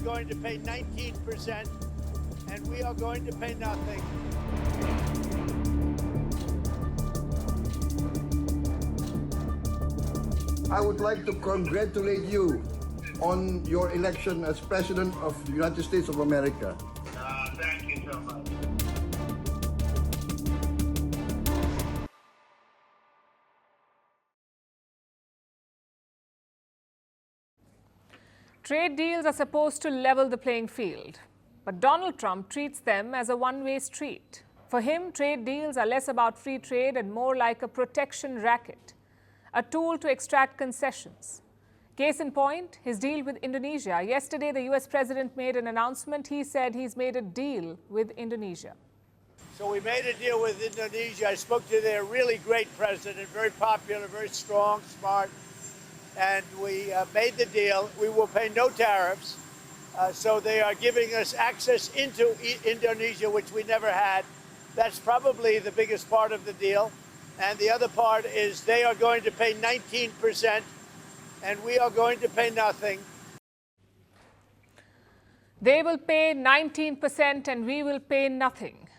going to pay 19%, and we are going to pay nothing. I would like to congratulate you on your election as President of the United States of America. Thank you so much. Trade deals are supposed to level the playing field, but Donald Trump treats them as a one-way street. For him, trade deals are less about free trade and more like a protection racket, a tool to extract concessions. Case in point, his deal with Indonesia. Yesterday, the US president made an announcement. He said he's made a deal with Indonesia. So we made a deal with Indonesia. I spoke to their really great president, very popular, very strong, smart. And we made the deal. We will pay no tariffs. So they are giving us access into Indonesia, which we never had. That's probably the biggest part of the deal. And the other part is they are going to pay 19%, and we are going to pay nothing. They will pay 19% and we will pay nothing.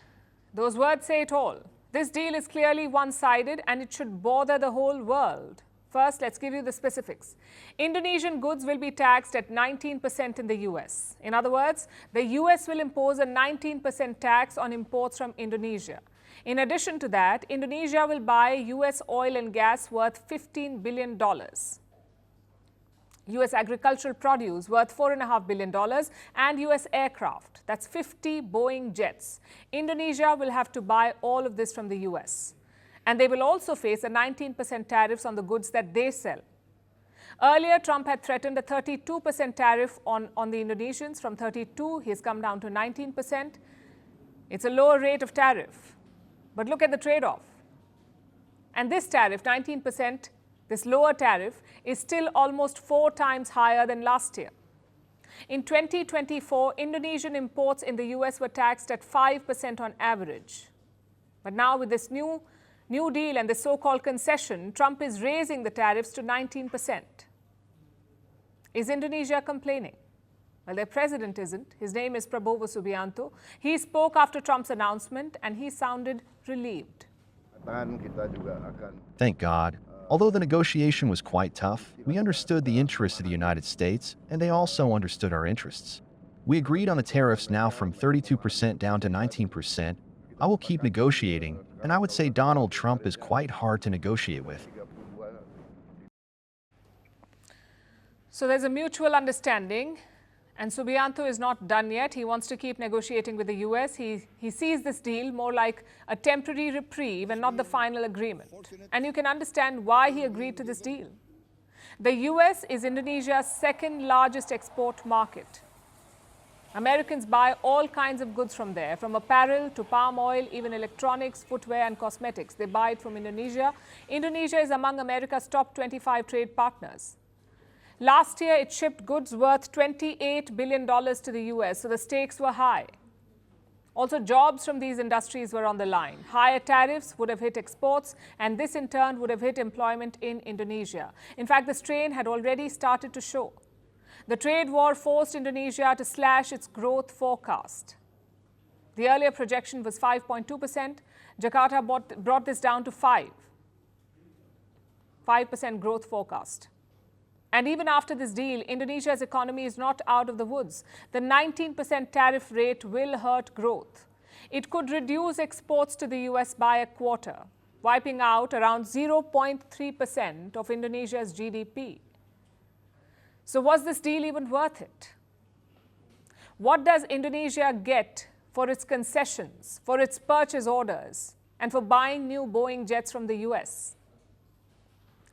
Those words say it all. This deal is clearly one-sided and it should bother the whole world. First, let's give you the specifics. Indonesian goods will be taxed at 19% in the US. In other words, the US will impose a 19% tax on imports from Indonesia. In addition to that, Indonesia will buy US oil and gas worth $15 billion. US agricultural produce worth $4.5 billion and US aircraft, that's 50 Boeing jets. Indonesia will have to buy all of this from the US. And they will also face a 19% tariffs on the goods that they sell. Earlier, Trump had threatened a 32% tariff on the Indonesians. From 32, he has come down to 19%. It's a lower rate of tariff. But look at the trade-off. And this tariff, 19%, this lower tariff, is still almost 4 times higher than last year. In 2024, Indonesian imports in the US were taxed at 5% on average. But now with this new deal and the so-called concession, Trump is raising the tariffs to 19%. Is Indonesia complaining? Well, their president isn't. His name is Prabowo Subianto. He spoke after Trump's announcement and he sounded relieved. Thank God. Although the negotiation was quite tough, we understood the interests of the United States, and they also understood our interests. We agreed on the tariffs now from 32% down to 19%. I will keep negotiating, and I would say Donald Trump is quite hard to negotiate with. So there's a mutual understanding, and Subianto is not done yet. He wants to keep negotiating with the US. He sees this deal more like a temporary reprieve and not the final agreement. And you can understand why he agreed to this deal. The US is Indonesia's second largest export market. Americans buy all kinds of goods from there, from apparel to palm oil, even electronics, footwear and cosmetics. They buy it from Indonesia. Indonesia is among America's top 25 trade partners. Last year, it shipped goods worth $28 billion to the US, so the stakes were high. Also, jobs from these industries were on the line. Higher tariffs would have hit exports, and this in turn would have hit employment in Indonesia. In fact, the strain had already started to show. The trade war forced Indonesia to slash its growth forecast. The earlier projection was 5.2%. Jakarta brought this down to 5% growth forecast. And even after this deal, Indonesia's economy is not out of the woods. The 19% tariff rate will hurt growth. It could reduce exports to the US by a quarter, wiping out around 0.3% of Indonesia's GDP. So was this deal even worth it? What does Indonesia get for its concessions, for its purchase orders, and for buying new Boeing jets from the US?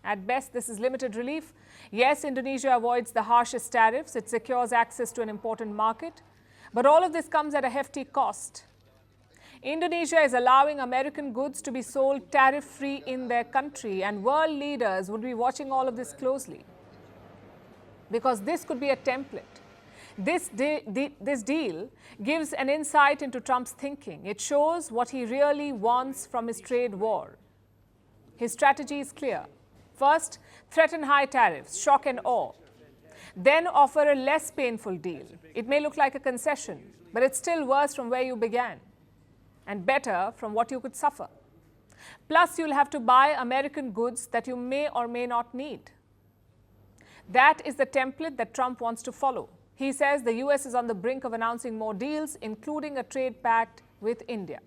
At best, this is limited relief. Yes, Indonesia avoids the harshest tariffs. It secures access to an important market. But all of this comes at a hefty cost. Indonesia is allowing American goods to be sold tariff-free in their country, and world leaders would be watching all of this closely. Because this could be a template. This deal gives an insight into Trump's thinking. It shows what he really wants from his trade war. His strategy is clear. First, threaten high tariffs, shock and awe. Then offer a less painful deal. It may look like a concession, but it's still worse from where you began and better from what you could suffer. Plus, you'll have to buy American goods that you may or may not need. That is the template that Trump wants to follow. He says the US is on the brink of announcing more deals, including a trade pact with India.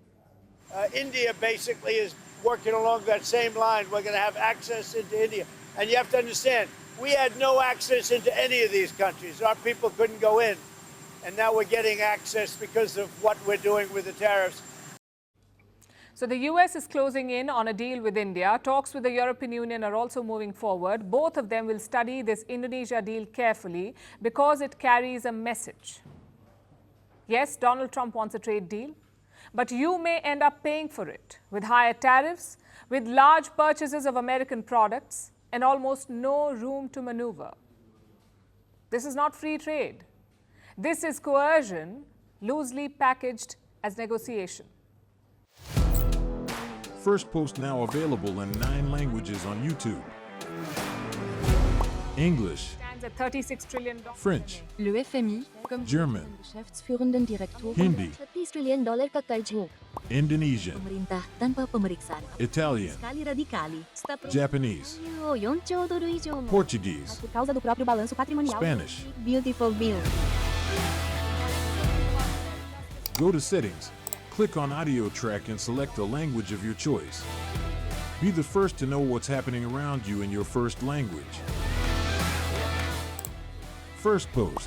India basically is working along that same line. We're going to have access into India. And you have to understand, we had no access into any of these countries. Our people couldn't go in. And now we're getting access because of what we're doing with the tariffs. So the US is closing in on a deal with India. Talks with the European Union are also moving forward. Both of them will study this Indonesia deal carefully because it carries a message. Yes, Donald Trump wants a trade deal, but you may end up paying for it with higher tariffs, with large purchases of American products, and almost no room to maneuver. This is not free trade. This is coercion, loosely packaged as negotiation. Firstpost now available in 9 languages on YouTube. English, Stands at $36 trillion. French, Le FMI, comme German, Geschäftsführenden Direktor, Hindi, $30 trillion kakarjo. Indonesian, Pemerintah tanpa pemeriksaan. Italian, Sekali radikali. Japanese, 4 兆ドル以上の Portuguese, por causa do próprio balanço patrimonial. Spanish. Beautiful bill. Go to Settings, click on Audio Track and select a language of your choice. Be the first to know what's happening around you in your first language. Firstpost.